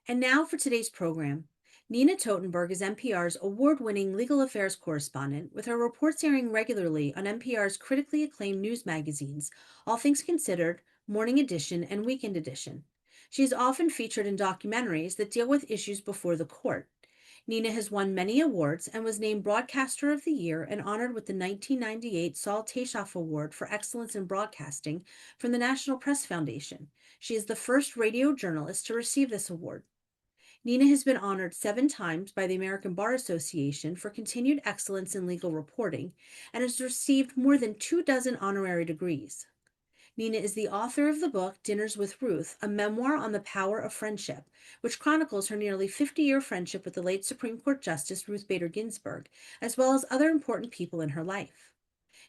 And now for today's program. Nina Totenberg is NPR's award-winning legal affairs correspondent, with her reports airing regularly on NPR's critically acclaimed news magazines, All Things Considered, Morning Edition, and Weekend Edition. She is often featured in documentaries that deal with issues before the court. Nina has won many awards and was named Broadcaster of the Year and honored with the 1998 Saul Tashoff Award for Excellence in Broadcasting from the National Press Foundation. She is the first radio journalist to receive this award. Nina has been honored 7 times by the American Bar Association for continued excellence in legal reporting and has received more than 24 honorary degrees. Nina is the author of the book Dinners with Ruth, a memoir on the power of friendship, which chronicles her nearly 50-year friendship with the late Supreme Court Justice Ruth Bader Ginsburg, as well as other important people in her life.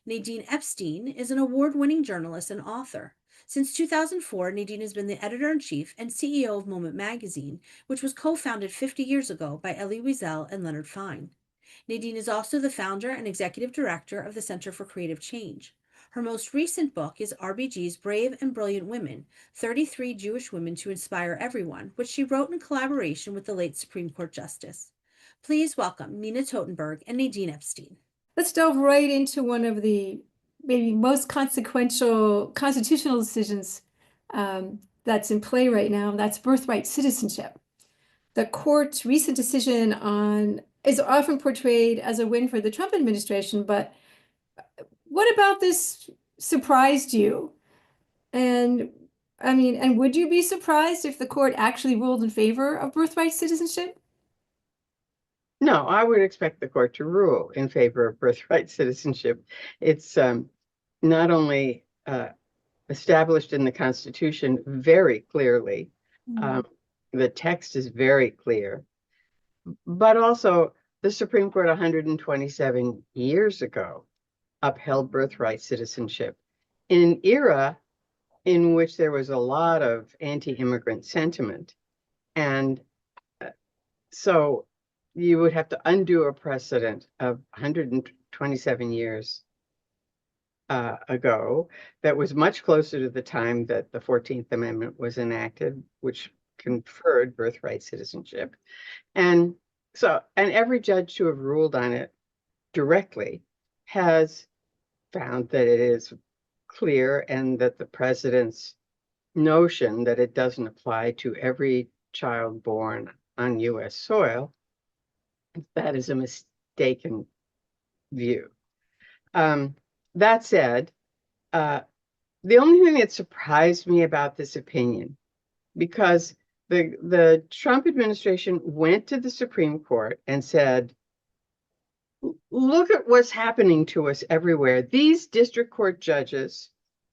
Nadine Epstein is an award-winning journalist and author. Since 2004, Nadine has been the editor-in-chief and CEO of Moment magazine, which was co-founded 50 years ago by Elie Wiesel and Leonard Fine. Nadine is also the founder and executive director of the Center for Creative Change. Her most recent book is RBG's Brave and Brilliant Women, 33 Jewish Women to Inspire Everyone, which she wrote in collaboration with the late Supreme Court Justice. Please welcome Nina Totenberg and Nadine Epstein. Let's delve right into one of the maybe most consequential constitutional decisions that's in play right now. That's birthright citizenship. The court's recent decision is often portrayed as a win for the Trump administration, but what about this surprised you? And would you be surprised if the court actually ruled in favor of birthright citizenship? No, I would expect the court to rule in favor of birthright citizenship. It's not only established in the Constitution very clearly, the text is very clear, but also the Supreme Court 127 years ago upheld birthright citizenship in an era in which there was a lot of anti-immigrant sentiment. And so you would have to undo a precedent of 127 years ago that was much closer to the time that the 14th Amendment was enacted, which conferred birthright citizenship. And every judge to have ruled on it directly has found that it is clear and that the president's notion that it doesn't apply to every child born on U.S. soil, that is a mistaken view. That said, the only thing that surprised me about this opinion, because the Trump administration went to the Supreme Court and said, look at what's happening to us everywhere. These district court judges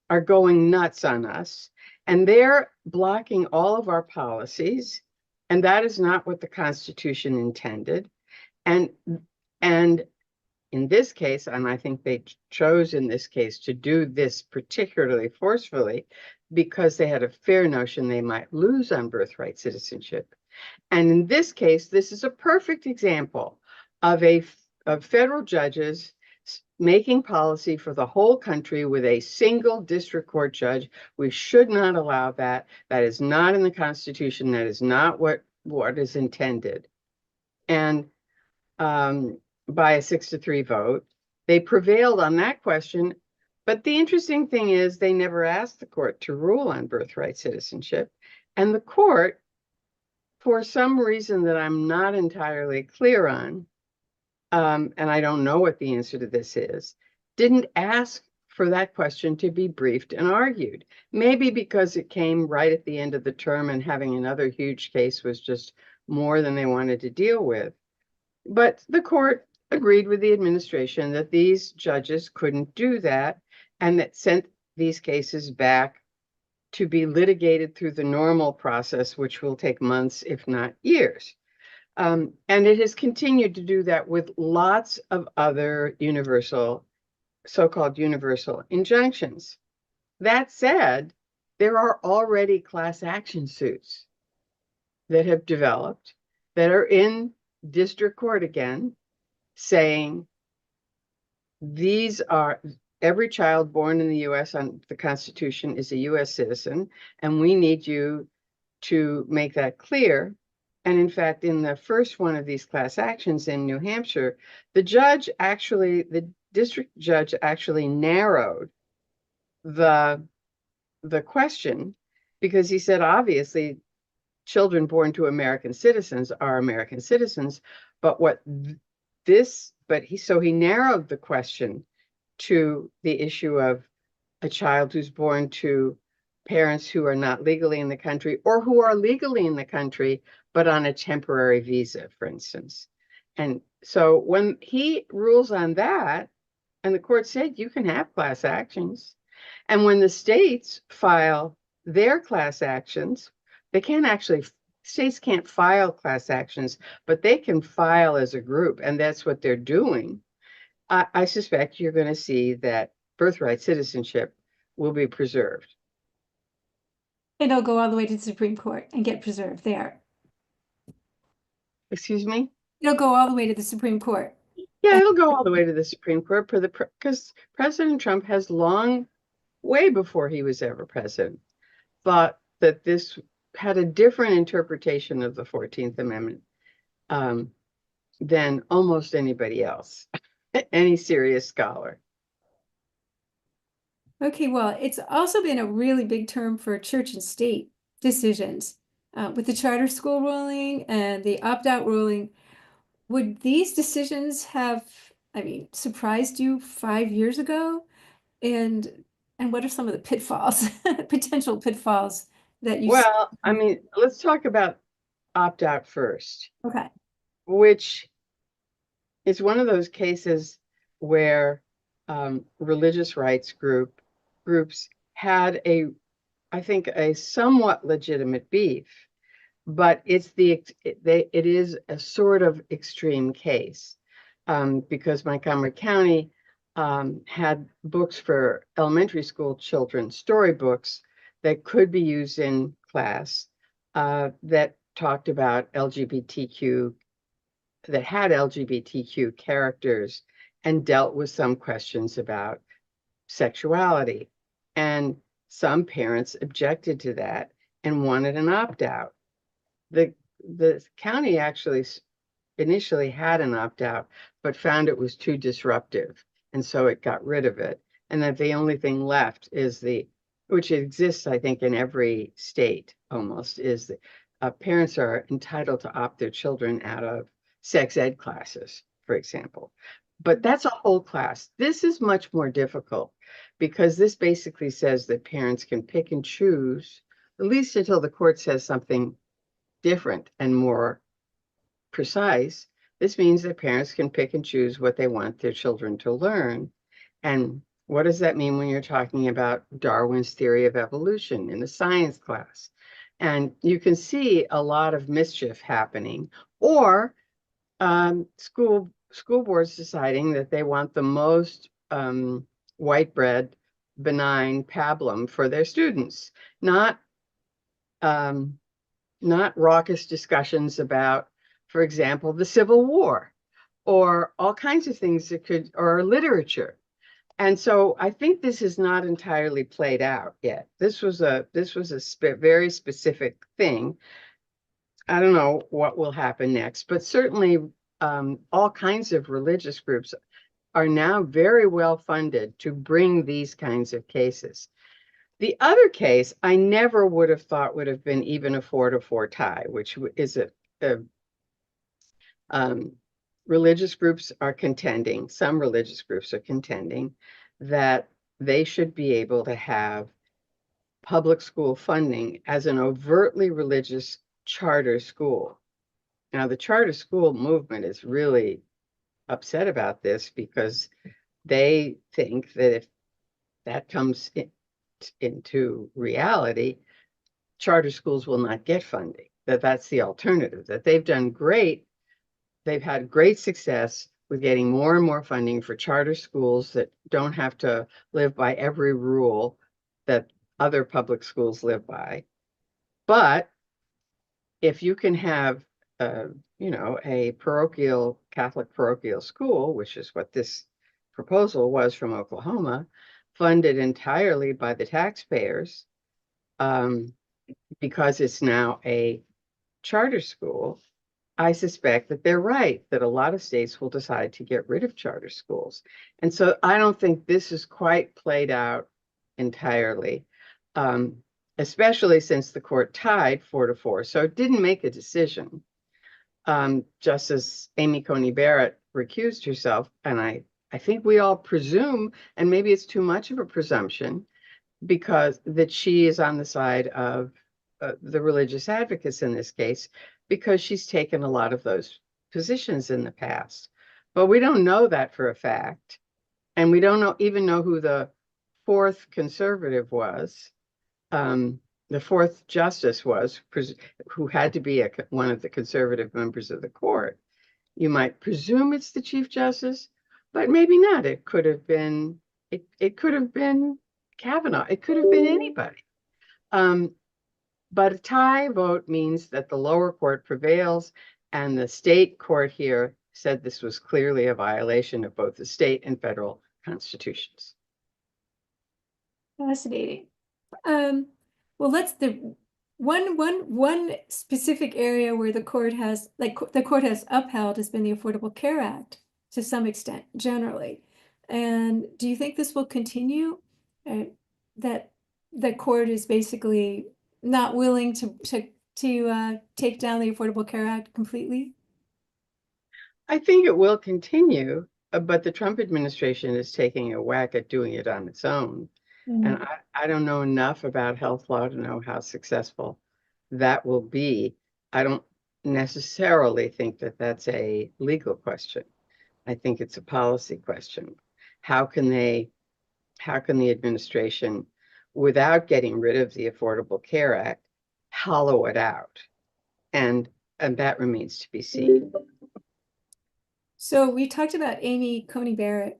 are going nuts on us, and they're blocking all of our policies, and that is not what the Constitution intended. And in this case, and I think they chose in this case to do this particularly forcefully because they had a fair notion they might lose on birthright citizenship. And in this case, this is a perfect example of federal judges making policy for the whole country with a single district court judge. We should not allow that. That is not in the Constitution. That is not what is intended. And by a 6-3 vote, they prevailed on that question. But the interesting thing is they never asked the court to rule on birthright citizenship. And the court, for some reason that I'm not entirely clear on, and I don't know what the answer to this is, didn't ask for that question to be briefed and argued. Maybe because it came right at the end of the term and having another huge case was just more than they wanted to deal with. But the court agreed with the administration that these judges couldn't do that, and that sent these cases back to be litigated through the normal process, which will take months, if not years. And it has continued to do that with lots of other so-called universal injunctions. That said, there are already class action suits that have developed that are in district court again, saying every child born in the U.S. on the Constitution is a U.S. citizen, and we need you to make that clear And in fact, in the first one of these class actions in New Hampshire, the district judge actually narrowed the question, because he said, obviously, children born to American citizens are American citizens, but he narrowed the question to the issue of a child who's born to parents who are not legally in the country, or who are legally in the country but on a temporary visa, for instance. And so when he rules on that, and the court said you can have class actions, and when the states file their class actions, states can't file class actions, but they can file as a group, and that's what they're doing. I suspect you're going to see that birthright citizenship will be preserved. It'll go all the way to the Supreme Court and get preserved there. Excuse me? It'll go all the way to the Supreme Court. Yeah, it'll go all the way to the Supreme Court because President Trump has long, way before he was ever president, thought that this had a different interpretation of the 14th Amendment than almost anybody else, any serious scholar. Okay, well, it's also been a really big term for church and state decisions with the charter school ruling and the opt-out ruling. Would these decisions have, surprised you 5 years ago? And what are some of the pitfalls, potential pitfalls that you see? Well, let's talk about opt-out first. Okay. Which is one of those cases where religious rights groups had I think, a somewhat legitimate beef, but it is a sort of extreme case because Montgomery County had books for elementary school children, storybooks that could be used in class that talked about that had LGBTQ characters and dealt with some questions about sexuality. And some parents objected to that and wanted an opt-out. The county actually initially had an opt-out, but found it was too disruptive. And so it got rid of it. And that the only thing left is which exists, I think, in every state almost, is that parents are entitled to opt their children out of sex ed classes, for example. But that's a whole class. This is much more difficult because this basically says that parents can pick and choose, at least until the court says something different and more precise. This means that parents can pick and choose what they want their children to learn. And what does that mean when you're talking about Darwin's theory of evolution in a science class? And you can see a lot of mischief happening, or school boards deciding that they want the most white bread, benign pablum for their students, not raucous discussions about, for example, the Civil War, or all kinds of things or literature. And so I think this is not entirely played out yet. This was a very specific thing. I don't know what will happen next, but certainly all kinds of religious groups are now very well funded to bring these kinds of cases. The other case I never would have thought would have been even a 4-4 tie, which is religious groups are contending, some religious groups are contending that they should be able to have public school funding as an overtly religious charter school. Now, the charter school movement is really upset about this because they think that if that comes into reality, charter schools will not get funding, that's the alternative, that they've done great. They've had great success with getting more and more funding for charter schools that don't have to live by every rule that other public schools live by. But if you can have a Catholic parochial school, which is what this proposal was from Oklahoma, funded entirely by the taxpayers, because it's now a charter school, I suspect that they're right, that a lot of states will decide to get rid of charter schools. And so I don't think this is quite played out entirely, especially since the court tied 4-4. So it didn't make a decision. Justice Amy Coney Barrett recused herself, and I think we all presume, and maybe it's too much of a presumption, because that she is on the side of the religious advocates in this case, because she's taken a lot of those positions in the past. But we don't know that for a fact. And we don't even know who the fourth conservative was. The fourth justice was, who had to be one of the conservative members of the court. You might presume it's the Chief Justice, but maybe not. It could have been, it could have been Kavanaugh. It could have been anybody. But a tie vote means that the lower court prevails, and the state court here said this was clearly a violation of both the state and federal constitutions. Fascinating. Well, the one specific area where the court has upheld has been the Affordable Care Act to some extent, generally. And do you think this will continue? That the court is basically not willing to take down the Affordable Care Act completely? I think it will continue, but the Trump administration is taking a whack at doing it on its own. And I don't know enough about health law to know how successful that will be. I don't necessarily think that that's a legal question. I think it's a policy question. How can the administration, without getting rid of the Affordable Care Act, hollow it out? And that remains to be seen. So we talked about Amy Coney Barrett.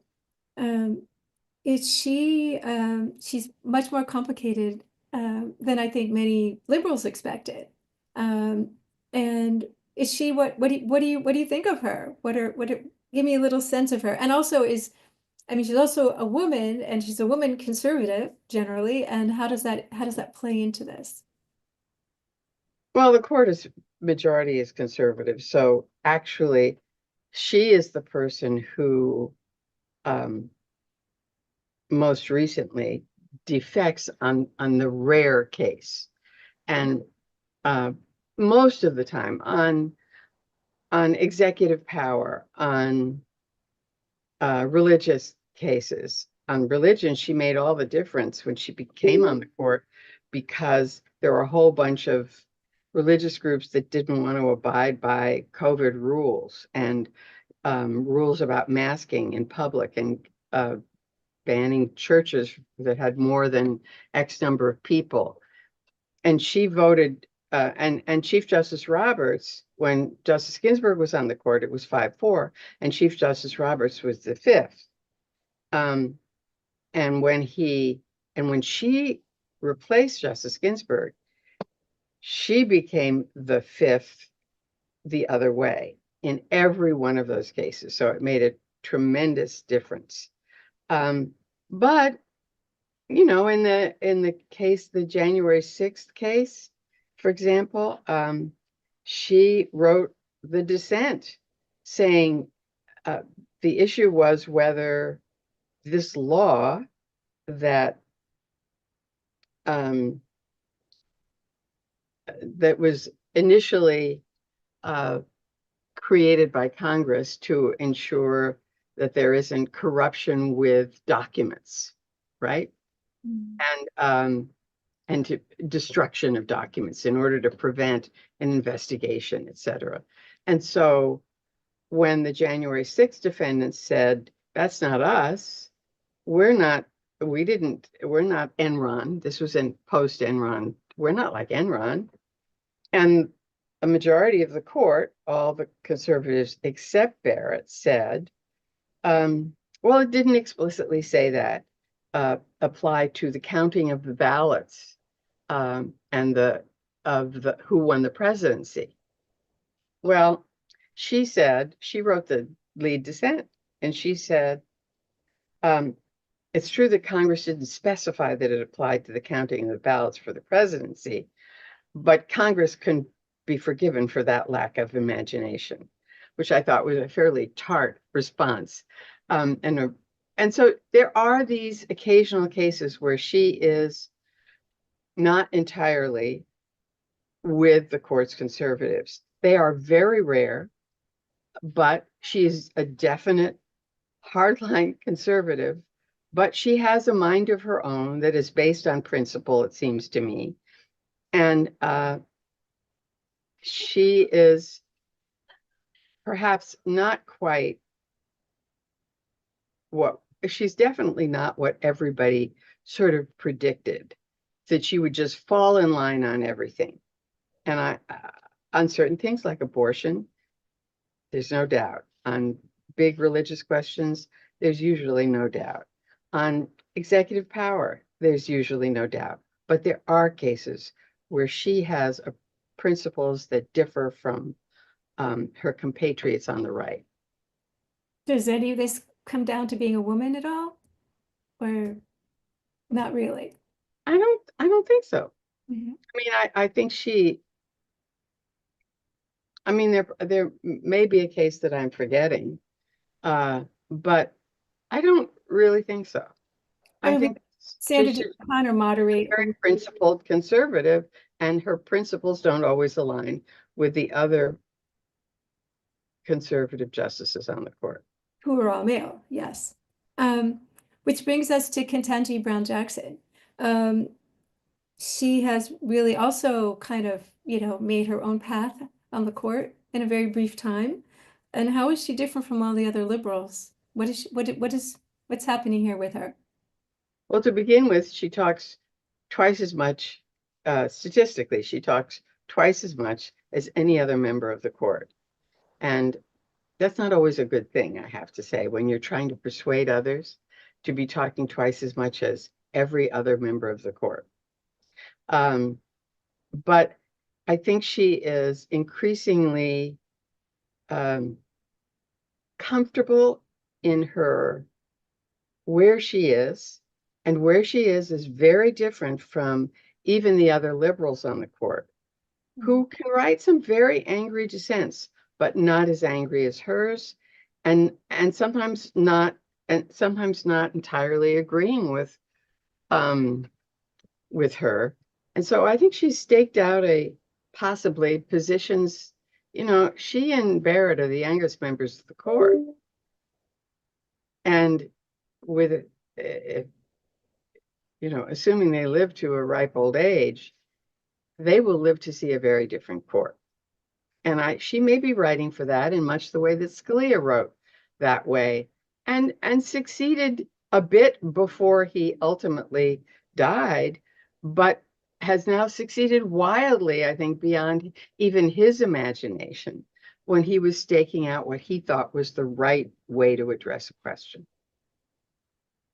She's much more complicated than I think many liberals expected. And is she what do you think of her? Give me a little sense of her. And also she's also a woman, and she's a woman conservative generally. And how does that play into this? Well, the court majority is conservative, so actually she is the person who most recently defects on the rare case, and most of the time on executive power, on religious cases. On religion, she made all the difference when she came on the court, because there were a whole bunch of religious groups that didn't want to abide by COVID rules and rules about masking in public, and banning churches that had more than X number of people. And she voted, and Chief Justice Roberts, when Justice Ginsburg was on the court, it was 5-4, and Chief Justice Roberts was the fifth. And when she replaced Justice Ginsburg, she became the fifth the other way in every one of those cases. So it made a tremendous difference. But in the case, the January 6th case, for example, she wrote the dissent saying the issue was whether this law that that was initially created by Congress to ensure that there isn't corruption with documents, right? And to destruction of documents in order to prevent an investigation, et cetera. And so when the January 6th defendants said, that's not us, we're not Enron. This was in post Enron. We're not like Enron. And a majority of the court, all the conservatives except Barrett, said, well, it didn't explicitly say that. Apply to the counting of the ballots and who won the presidency. Well, she wrote the lead dissent, and she said, it's true that Congress didn't specify that it applied to the counting of the ballots for the presidency, but Congress be forgiven for that lack of imagination, which I thought was a fairly tart response. And so there are these occasional cases where she is not entirely with the court's conservatives. They are very rare, but she is a definite hardline conservative, but she has a mind of her own that is based on principle, it seems to me. And she is perhaps not quite what she's definitely not what everybody sort of predicted, that she would just fall in line on everything. And on certain things like abortion, there's no doubt. On big religious questions, there's usually no doubt. On executive power, there's usually no doubt. But there are cases where she has principles that differ from her compatriots on the right. Does any of this come down to being a woman at all? Or not really? I don't think so. Mhm. I mean, I think there may be a case that I'm forgetting, but I don't really think so. I Or think Sandra she's O'Connor moderate very principled conservative, and her principles don't always align with the other conservative justices on the court. who are all male, yes. Which brings us to Ketanji Brown Jackson. She has really also kind of, made her own path on the court in a very brief time. And how is she different from all the other liberals? What's happening here with her? Well, to begin with, she talks twice as much, statistically, she talks twice as much as any other member of the court. And that's not always a good thing, I have to say, when you're trying to persuade others to be talking twice as much as every other member of the court. But I think she is increasingly comfortable in where she is, and where she is very different from even the other liberals on the court, who can write some very angry dissents, but not as angry as hers, and sometimes not entirely agreeing with her. And so I think she's staked out possibly positions. She and Barrett are the youngest members of the court, and with assuming they live to a ripe old age, they will live to see a very different court. And she may be writing for that in much the way that Scalia wrote that way, and succeeded a bit before he ultimately died, but has now succeeded wildly, I think, beyond even his imagination, when he was staking out what he thought was the right way to address a question.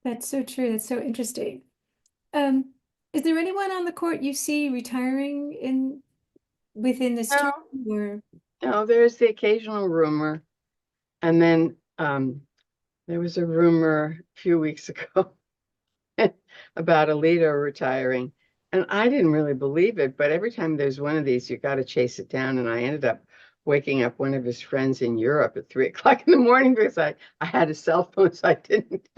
That's so true. That's so interesting. Is there anyone on the court you see retiring within this term? Or No, there's the occasional rumor. And then there was a rumor a few weeks ago about Alito retiring. And I didn't really believe it, but every time there's one of these, you got to chase it down. And I ended up waking up one of his friends in Europe at 3 o'clock in the morning because I had a cell phone, so I didn't.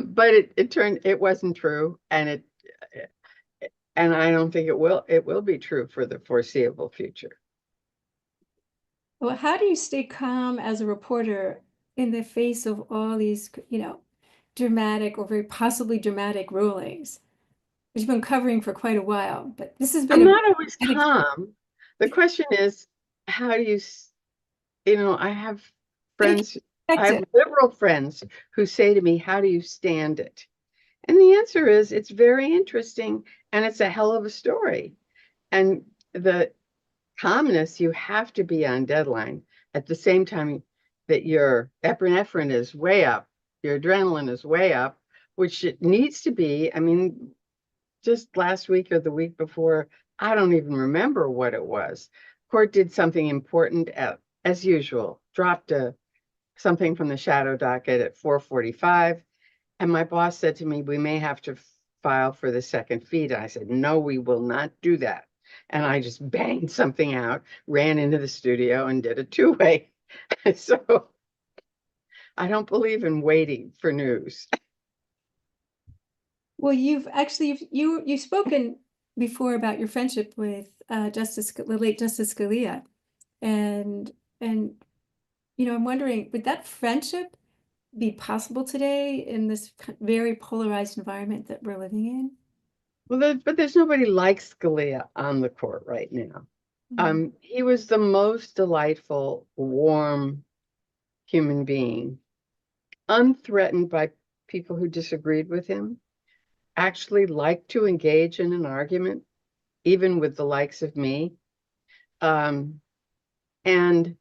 But it wasn't true, and I don't think it will be true for the foreseeable future. well, how do you stay calm as a reporter in the face of all these, dramatic or very possibly dramatic rulings, which you've been covering for quite a while? But this has been I'm not always calm. The question is, how do you, I have friends, I have liberal friends who say to me, how do you stand it? And the answer is, it's very interesting, and it's a hell of a story. And the calmness, you have to be on deadline at the same time that your epinephrine is way up, your adrenaline is way up, which it needs to be. I mean, just last week or the week before, I don't even remember what it was. Court did something important as usual, dropped something from the shadow docket at 4:45. And my boss said to me, we may have to file for the second feed. And I said, no, we will not do that. And I just banged something out, ran into the studio and did a two-way. So I don't believe in waiting for news. Well, you've spoken before about your friendship with the late Justice Scalia, and I'm wondering, would that friendship be possible today in this very polarized environment that we're living in? Well, but there's nobody like Scalia on the court right now. He was the most delightful, warm human being, unthreatened by people who disagreed with him, actually liked to engage in an argument, even with the likes of me. Um, and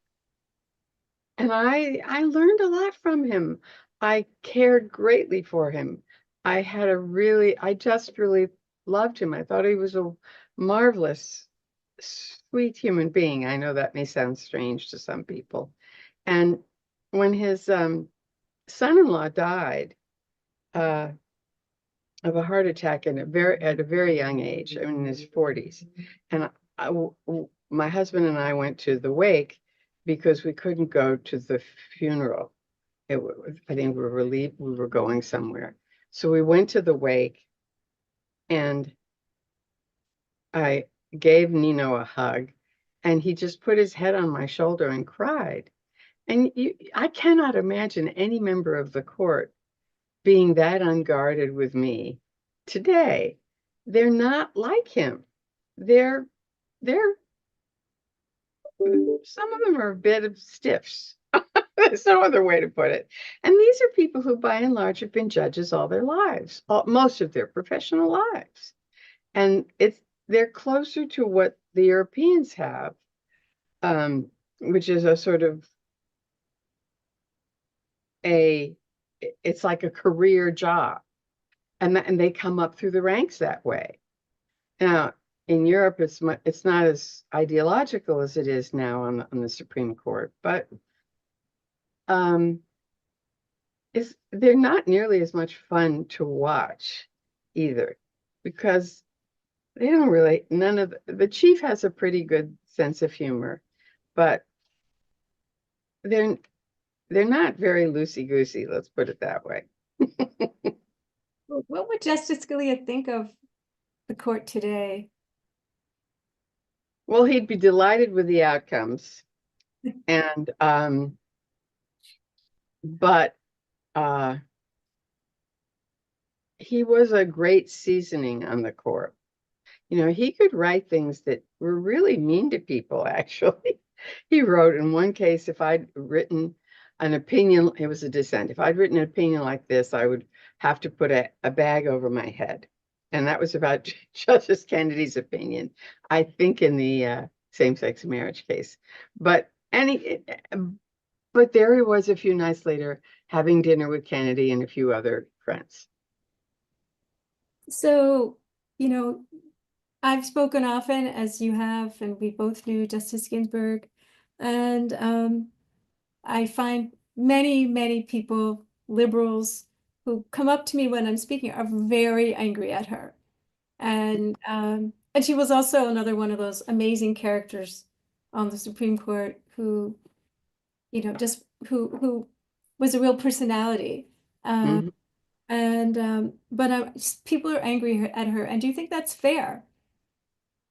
I learned a lot from him. I cared greatly for him. I just really loved him. I thought he was a marvelous, sweet human being. I know that may sound strange to some people. And when his son-in-law died of a heart attack at a very young age, I mean, in his 40s, and my husband and I went to the wake because we couldn't go to the funeral. I think we were relieved we were going somewhere. So we went to the wake, and I gave Nino a hug, and he just put his head on my shoulder and cried. And I cannot imagine any member of the court being that unguarded with me today. They're not like him. They're some of them are a bit of stiffs. There's no other way to put it. And these are people who, by and large, have been judges all their lives, most of their professional lives. And they're closer to what the Europeans have, which is a sort of it's like a career job. And they come up through the ranks that way. Now, in Europe, it's not as ideological as it is now on the Supreme Court, but they're not nearly as much fun to watch either, because they don't really, the chief has a pretty good sense of humor, but they're not very loosey-goosey, let's put it that way. What would Justice Scalia think of the court today? Well, he'd be delighted with the outcomes. And but he was a great seasoning on the court. He could write things that were really mean to people, actually. He wrote in one case, if I'd written an opinion, it was a dissent. If I'd written an opinion like this, I would have to put a bag over my head. And that was about Justice Kennedy's opinion, I think, in the same-sex marriage case. But there he was a few nights later having dinner with Kennedy and a few other friends. So, I've spoken often, as you have, and we both knew Justice Ginsburg. And I find many, many people, liberals, who come up to me when I'm speaking are very angry at her. And she was also another one of those amazing characters on the Supreme Court who, just who was a real personality. Mhm. But people are angry at her. And do you think that's fair?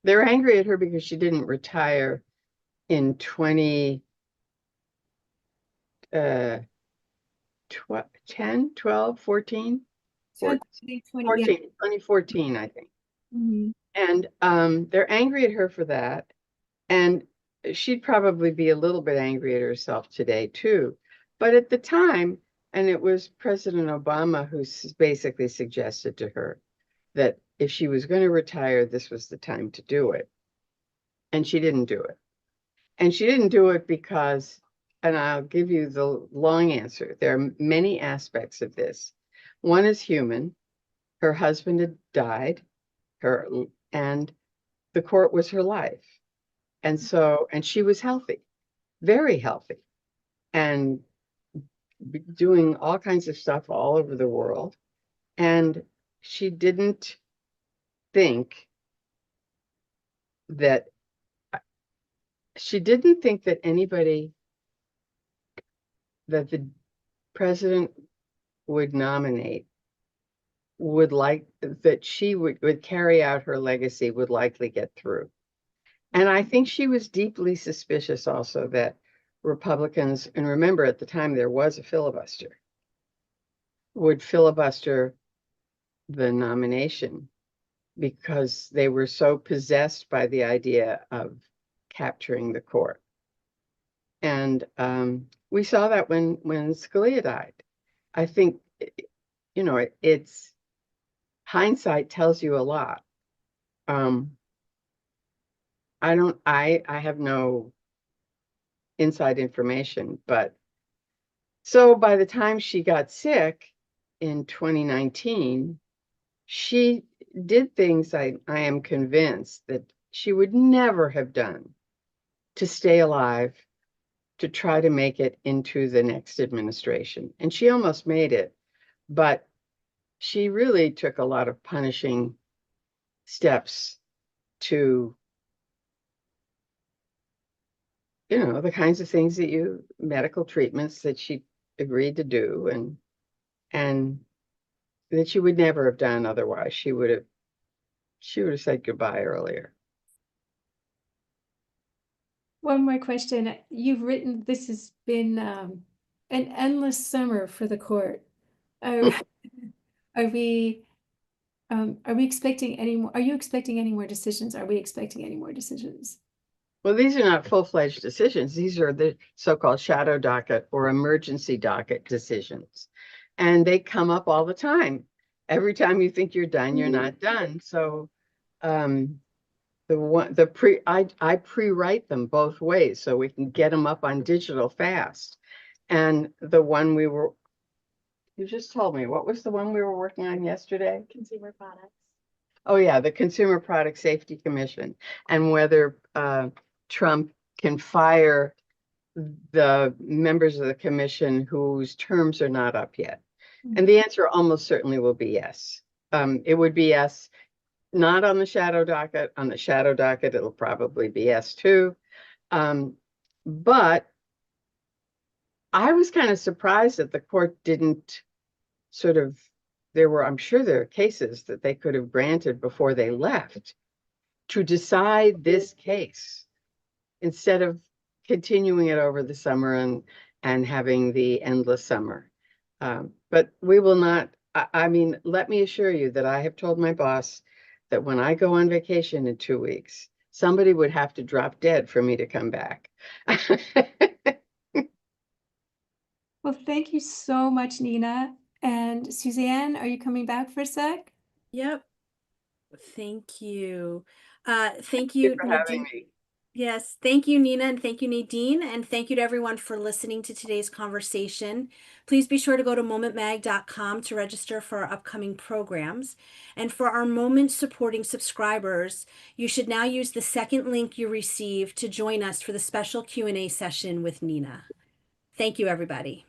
They were angry at her because she didn't retire in 10, 12, 14? 2014, I think. Mhm. And they're angry at her for that. And she'd probably be a little bit angry at herself today, too. But at the time, and it was President Obama who basically suggested to her that if she was going to retire, this was the time to do it. And she didn't do it. And she didn't do it because, and I'll give you the long answer, there are many aspects of this. One is human. Her husband had died, and the court was her life. And she was healthy, very healthy, and doing all kinds of stuff all over the world. And she didn't think that she didn't think that that the president would nominate would like that she would carry out her legacy would likely get through. And I think she was deeply suspicious also that Republicans, and remember at the time there was a filibuster, would filibuster the nomination because they were so possessed by the idea of capturing the court. And we saw that when Scalia died. I think, it's hindsight tells you a lot. I have no inside information, but so by the time she got sick in 2019, she did things I am convinced that she would never have done to stay alive, to try to make it into the next administration. And she almost made it, but she really took a lot of punishing steps to, the kinds of things medical treatments that she agreed to do and that she would never have done otherwise. She would have said goodbye earlier. One more question. You've written, this has been an endless summer for the court. Are, are we expecting any more? Are you expecting any more decisions? Are we expecting any more decisions? Well, these are not full-fledged decisions. These are the so-called shadow docket or emergency docket decisions. And they come up all the time. Every time you think you're done, you're not done. So I pre-write them both ways so we can get them up on digital fast. And the one you just told me, what was the one we were working on yesterday? Consumer products. Oh yeah, the Consumer Product Safety Commission, and whether Trump can fire the members of the commission whose terms are not up yet. And the answer almost certainly will be yes. It would be yes, not on the shadow docket. On the shadow docket, it'll probably be yes too. But I was kind of surprised that the court didn't I'm sure there are cases that they could have granted before they left to decide this case instead of continuing it over the summer and having the endless summer. But we will not, I mean, let me assure you that I have told my boss that when I go on vacation in 2 weeks, somebody would have to drop dead for me to come back. Well, thank you so much, Nina. And Suzanne, are you coming back for a sec? Yep. Thank you. Thank Thank you, you for having Nadine. me. Yes, thank you, Nina, and thank you, Nadine, and thank you to everyone for listening to today's conversation. Please be sure to go to momentmag.com to register for our upcoming programs. And for our Moment supporting subscribers, you should now use the second link you received to join us for the special Q&A session with Nina. Thank you, everybody.